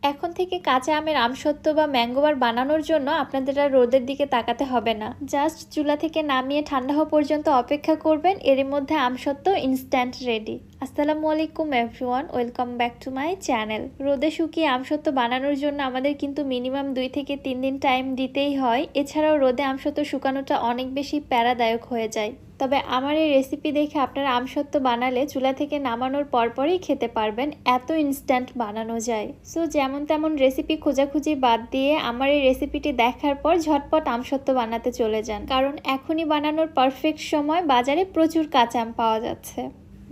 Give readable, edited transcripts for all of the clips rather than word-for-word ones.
এখন থেকে কাঁচা আমের আমসত্ত্ব বা ম্যাঙ্গোবার বানানোর জন্য আপনাদের আর রোদের দিকে তাকাতে হবে না। জাস্ট চুলা থেকে নামিয়ে ঠান্ডা হওয়া পর্যন্ত অপেক্ষা করবেন, এরই মধ্যে আমসত্ত্ব ইনস্ট্যান্ট রেডি। আসসালামু আলাইকুম everyone, welcome back to my channel. রোদে শুকিয়ে আমসত্ত্ব বানানোর জন্য আমাদের কিন্তু মিনিমাম 2 থেকে 3 দিন টাইম দিতেই হয়। এছাড়াও রোদে আমসত্ত্ব শুকানোটা অনেক বেশি প্যারাদায়ক হয়ে যায়। তবে আমার এই রেসিপি দেখে আপনারা আমসত্ত্ব বানালে চুলা থেকে নামানোর পরপরই খেতে পারবেন, এত ইনস্ট্যান্ট বানানো যায়। সো যেমন তেমন রেসিপি খোঁজাখুঁজি বাদ দিয়ে আমার এই রেসিপিটি দেখার পর ঝটপট আমসত্ত্ব বানাতে চলে যান, কারণ এখনই বানানোর পারফেক্ট সময়, বাজারে প্রচুর কাঁচা আম পাওয়া যাচ্ছে।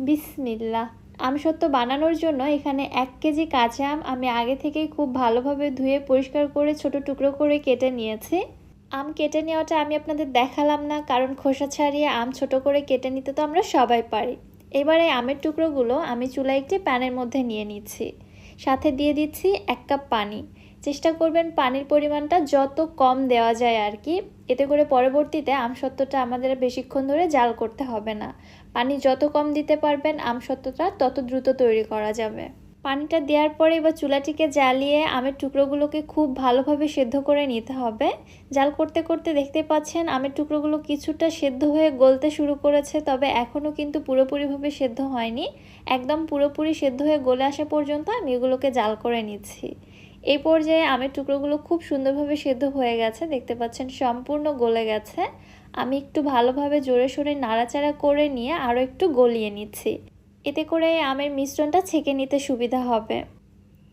বিসমিল্লাহ। আমসত্ত্ব বানানোর জন্য এখানে 1 কেজি কাঁচা আম আমি আগে থেকেই খুব ভালোভাবে ধুয়ে পরিষ্কার করে ছোট টুকরো করে কেটে নিয়েছি। আম কেটে নেওয়াটা আমি আপনাদের দেখালাম না, কারণ খোসা ছাড়িয়ে আম ছোট করে কেটে নিতে তো আমরা সবাই পারি। এবারে আমের টুকরোগুলো আমি চুলায় একটি প্যানের মধ্যে নিয়ে নিচ্ছি, সাথে দিয়ে দিচ্ছি 1 কাপ পানি। চেষ্টা করবেন পানির পরিমাণটা যত কম দেওয়া যায় আর কি, এতে করে পরবর্তীতে আমসত্ত্বটা আমাদের বেশিক্ষণ ধরে জাল করতে হবে না। পানি যত কম দিতে পারবেন আমসত্ত্বটা তত দ্রুত তৈরি করা যাবে। পানিটা দেওয়ার পরে এবার চুলাটিকে জ্বালিয়ে আমের টুকরোগুলোকে খুব ভালোভাবে সেদ্ধ করে নিতে হবে। জাল করতে করতে দেখতে পাচ্ছেন আমের টুকরোগুলো কিছুটা সেদ্ধ হয়ে গলতে শুরু করেছে, তবে এখনও কিন্তু পুরোপুরিভাবে সেদ্ধ হয়নি। একদম পুরোপুরি সেদ্ধ হয়ে গলে আসা পর্যন্ত আমি এগুলোকে জাল করে নিচ্ছি। এই পর্যায়ে আমের টুকরোগুলো খুব সুন্দরভাবে সেদ্ধ হয়ে গেছে, দেখতে পাচ্ছেন সম্পূর্ণ গলে গেছে। আমি একটু ভালোভাবে জোরে সোরে নাড়াচাড়া করে নিয়ে আরও একটু গলিয়ে নিচ্ছি, এতে করে আমের মিশ্রণটা ছেঁকে নিতে সুবিধা হবে।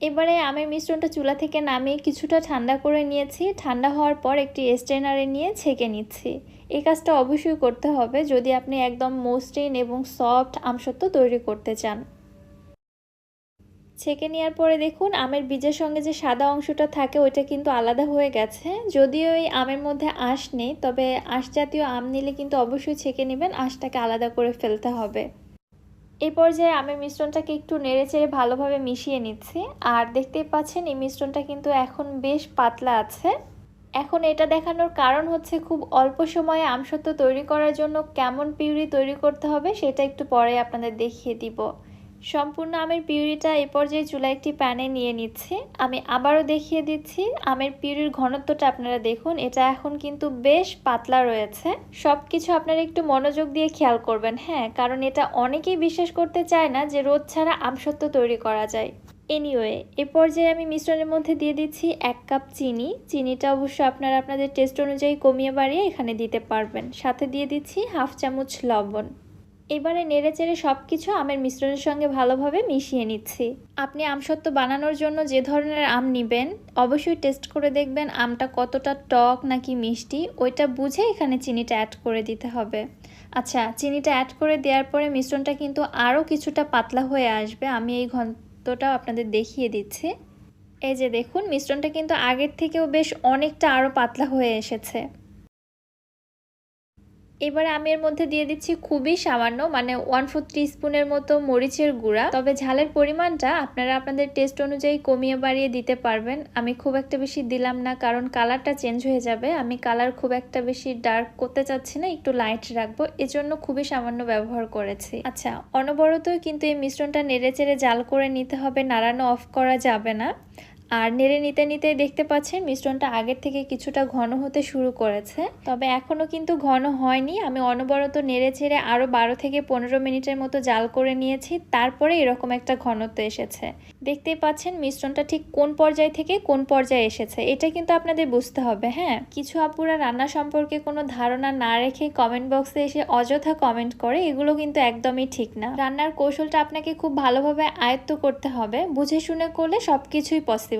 এবারে আমের মিশ্রণটা চুলা থেকে নামিয়ে কিছুটা ঠান্ডা করে নিয়েছি। ঠান্ডা হওয়ার পর একটি স্ট্রেনারে নিয়ে ছেঁকে নিচ্ছি। এই কাজটা অবশ্যই করতে হবে যদি আপনি একদম মসৃণ এবং সফট আমসত্ত্ব তৈরি করতে চান। ছেঁকে নেওয়ার পরে দেখুন আমের বীজের সঙ্গে যে সাদা অংশটা থাকে ওইটা কিন্তু আলাদা হয়ে গেছে। যদিও এই আমের মধ্যে আঁশ নেই, তবে আঁশ জাতীয় আম নিলে কিন্তু অবশ্যই ছেঁকে নেবেন, আঁশটাকে আলাদা করে ফেলতে হবে। এই পর্যায়ে আমের মিশ্রণটাকে একটু নেড়েচেড়ে ভালোভাবে মিশিয়ে নিচ্ছি। আর দেখতেই পাচ্ছেন এই মিশ্রণটা কিন্তু এখন বেশ পাতলা আছে। এখন এটা দেখানোর কারণ হচ্ছে খুব অল্প সময়ে আমসত্ত্ব তৈরি করার জন্য কেমন পিউরি তৈরি করতে হবে সেটা একটু পরে আপনাদের দেখিয়ে দিব। সম্পূর্ণ আমের পিউরিটা এই পর্যায়ে চুলা একটি প্যানে নিয়ে নিচ্ছি। আমি আবারও দেখিয়ে দিচ্ছি আমের পিউরির ঘনত্বটা আপনারা দেখুন, এটা এখন কিন্তু বেশ পাতলা রয়েছে। সব কিছু আপনারা একটু মনোযোগ দিয়ে খেয়াল করবেন, হ্যাঁ, কারণ এটা অনেকেই বিশ্বাস করতে চায় না যে রোদ ছাড়া আমসত্ত্ব তৈরি করা যায়। এনিওয়ে, এ পর্যায়ে আমি মিশ্রণের মধ্যে দিয়ে দিচ্ছি 1 কাপ চিনি। চিনিটা অবশ্য আপনারা আপনাদের টেস্ট অনুযায়ী কমিয়ে বাড়িয়ে এখানে দিতে পারবেন। সাথে দিয়ে দিচ্ছি 1/2 চামচ লবণ। এবারে নেড়েচেড়ে সব কিছু আমের মিশ্রণের সঙ্গে ভালোভাবে মিশিয়ে নিচ্ছি। আপনি আমসত্ত্ব বানানোর জন্য যে ধরনের আম নেবেন অবশ্যই টেস্ট করে দেখবেন আমটা কতটা টক নাকি মিষ্টি, ওইটা বুঝে এখানে চিনিটা অ্যাড করে দিতে হবে। আচ্ছা, চিনিটা অ্যাড করে দেওয়ার পরে মিশ্রণটা কিন্তু আরও কিছুটা পাতলা হয়ে আসবে। আমি এই ঘনত্বটাও আপনাদের দেখিয়ে দিচ্ছি। এই যে দেখুন মিশ্রণটা কিন্তু আগের থেকেও বেশ অনেকটা আরও পাতলা হয়ে এসেছে। এবারে আমি এর মধ্যে দিয়ে দিচ্ছি খুবই সামান্য, মানে 1/4 টিস্পুনের মতো মরিচের গুঁড়া। তবে ঝালের পরিমাণটা আপনারা আপনাদের টেস্ট অনুযায়ী কমিয়ে বাড়িয়ে দিতে পারবেন। আমি খুব একটা বেশি দিলাম না, কারণ কালারটা চেঞ্জ হয়ে যাবে। আমি কালার খুব একটা বেশি ডার্ক করতে চাচ্ছি না, একটু লাইট রাখবো, এজন্য খুবই সামান্য ব্যবহার করেছি। আচ্ছা, অনবরতই কিন্তু এই মিশ্রণটা নেড়েচেড়ে জাল করে নিতে হবে, নাড়ানো অফ করা যাবে না। আর নেড়ে নিতে নিতে দেখতে পাচ্ছেন মিশ্রণটা আগের থেকে কিছুটা ঘন হতে শুরু করেছে, তবে এখনও কিন্তু ঘন হয়নি। আমি অনবরত নেড়ে ছেড়ে আরও 12 থেকে 15 মিনিটের মতো জাল করে নিয়েছি, তারপরে এরকম একটা ঘনত্ব এসেছে। দেখতেই পাচ্ছেন মিশ্রণটা ঠিক কোন পর্যায় থেকে কোন পর্যায়ে এসেছে, এটা কিন্তু আপনাদের বুঝতে হবে। হ্যাঁ, কিছু আপুরা রান্না সম্পর্কে কোনো ধারণা না রেখে কমেন্ট বক্সে এসে অযথা কমেন্ট করে, এগুলো কিন্তু একদমই ঠিক না। রান্নার কৌশলটা আপনাকে খুব ভালোভাবে আয়ত্ত করতে হবে, বুঝে শুনে করলে সব কিছুই পসিবল।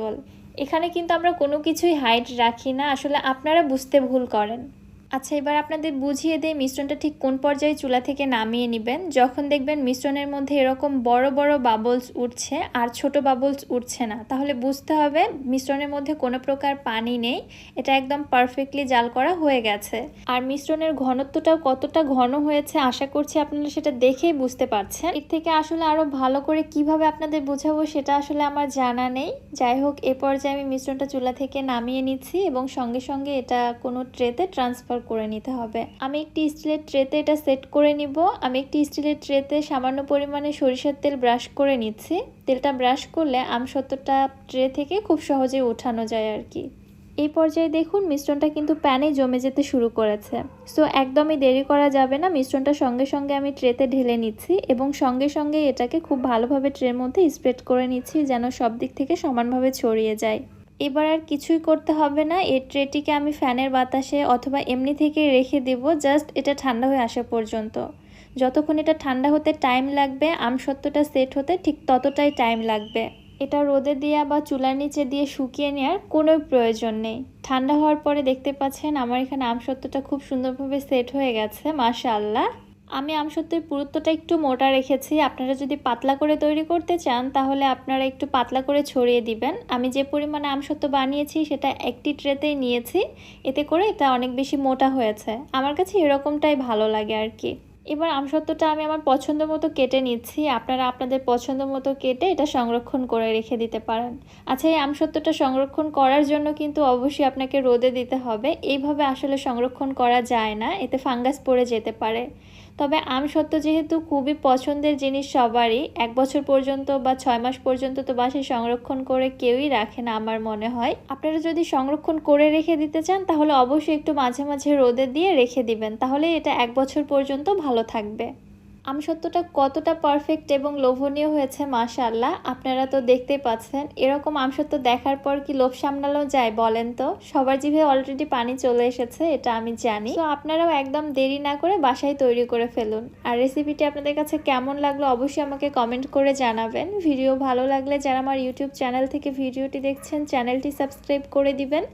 এখানে কিন্তু আমরা কোনো কিছুই হাইড রাখি না, আসলে আপনারা বুঝতে ভুল করেন। আচ্ছা, এবার আপনাদের বুঝিয়ে দেই মিশ্রণটা ঠিক কোন পর্যায়ে চুলা থেকে নামিয়ে নেবেন। যখন দেখবেন মিশ্রণের মধ্যে এরকম বড় বড় বাবলস উঠছে আর ছোট বাবলস উঠছে না, তাহলে বুঝতে হবে মিশ্রণের মধ্যে কোনো প্রকার পানি নেই, এটা একদম পারফেক্টলি জাল করা হয়ে গেছে। আর মিশ্রণের ঘনত্বটাও কতটা ঘন হয়েছে আশা করছি আপনারা সেটা দেখেই বুঝতে পারছেন। এর থেকে আসলে আরও ভালো করে কিভাবে আপনাদের বোঝাবো সেটা আসলে আমার জানা নেই। যাই হোক, এ পর্যায়ে আমি মিশ্রণটা চুলা থেকে নামিয়ে নিচ্ছি এবং সঙ্গে সঙ্গে এটা কোনো ট্রেতে ট্রান্সফার ট্রান্সফার করে নিতে হবে। আমি একটি স্টিলের ট্রেতে এটা সেট করে নিব। আমি একটি স্টিলের ট্রেতে সামান্য পরিমাণে সরিষার তেল ব্রাশ করে নিচ্ছি। তেলটা ব্রাশ করলে আমসত্ত্বটা ট্রে থেকে খুব সহজেই ওঠানো যায় আর কি। এই পর্যায়ে দেখুন মিশ্রণটা কিন্তু প্যানে জমে যেতে শুরু করেছে। সো একদমই দেরি করা যাবে না, মিশ্রণটা সঙ্গে সঙ্গে আমি ট্রেতে ঢেলে নিচ্ছি এবং সঙ্গে সঙ্গে এটাকে খুব ভালোভাবে ট্রের মধ্যে স্প্রেড করে নিচ্ছি যেন সব দিক থেকে সমানভাবে ছড়িয়ে যায়। এবার আর কিছুই করতে হবে না, এই ট্রেটিকে আমি ফ্যানের বাতাসে অথবা এমনি থেকে রেখে দেব জাস্ট এটা ঠান্ডা হয়ে আসা পর্যন্ত। যতক্ষণ এটা ঠান্ডা হতে টাইম লাগবে আমসত্ত্বটা সেট হতে ঠিক ততটাই টাইম লাগবে। এটা রোদে দেওয়া বা চুলার নিচে দিয়ে শুকিয়ে নেওয়ার কোনো প্রয়োজন নেই। ঠান্ডা হওয়ার পরে দেখতে পাচ্ছেন আমার এখানে আমসত্ত্বটা খুব সুন্দরভাবে সেট হয়ে গেছে মাশাআল্লাহ। আমি আমসত্ত্বের পুরুত্বটা একটু মোটা রেখেছি, আপনারা যদি পাতলা করে তৈরি করতে চান তাহলে আপনারা একটু পাতলা করে ছড়িয়ে দিবেন। আমি যে পরিমাণে আমসত্ত্ব বানিয়েছি সেটা একটি ট্রেতেই নিয়েছি, এতে করে এটা অনেক বেশি মোটা হয়েছে। আমার কাছে এরকমটাই ভালো লাগে আর কি। এবার আমসত্ত্বটা আমি আমার পছন্দ মতো কেটে নিচ্ছি, আপনারা আপনাদের পছন্দ মতো কেটে এটা সংরক্ষণ করে রেখে দিতে পারেন। আচ্ছা, এই আমসত্ত্বটা সংরক্ষণ করার জন্য কিন্তু অবশ্যই আপনাকে রোদে দিতে হবে, এইভাবে আসলে সংরক্ষণ করা যায় না, এতে ফাঙ্গাস পড়ে যেতে পারে। তবে আমসত্ত্ব যেহেতু খুবই পছন্দের জিনিস সবারই, 1 বছর পর্যন্ত বা 6 মাস পর্যন্ত তো বাসায় সংরক্ষণ করে কেউই রাখে না আমার মনে হয়। আপনারা যদি সংরক্ষণ করে রেখে দিতে চান তাহলে অবশ্যই একটু মাঝে মাঝে রোদে দিয়ে রেখে দিবেন, তাহলে এটা 1 বছর পর্যন্ত ভালো থাকবে। আমসত্ত্বটা কতটা পারফেক্ট এবং লোভনীয় হয়েছে মাশাআল্লাহ, আপনারা তো দেখতেই পাচ্ছেন। এরকম আমসত্ত্ব দেখার পর কি লোভ সামলানো যায় বলেন তো? সবার জিভে অলরেডি পানি চলে এসেছে, এটা আমি জানি। তো আপনারাও একদম দেরি না করে বাসায় তৈরি করে ফেলুন। আর রেসিপিটি আপনাদের কাছে কেমন লাগলো অবশ্যই আমাকে কমেন্ট করে জানাবেন। ভিডিও ভালো লাগলে যারা আমার ইউটিউব চ্যানেল থেকে ভিডিওটি দেখছেন চ্যানেলটি সাবস্ক্রাইব করে দিবেন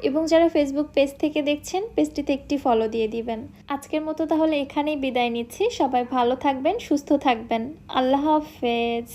এবং যারা ফেসবুক পেজ থেকে দেখছেন পেজটিতে একটি ফলো দিয়ে দিবেন। আজকের মতো তাহলে এখানেই বিদায় নিচ্ছি। সবাই ভালো থাকবেন, সুস্থ থাকবেন। আল্লাহ হাফেজ।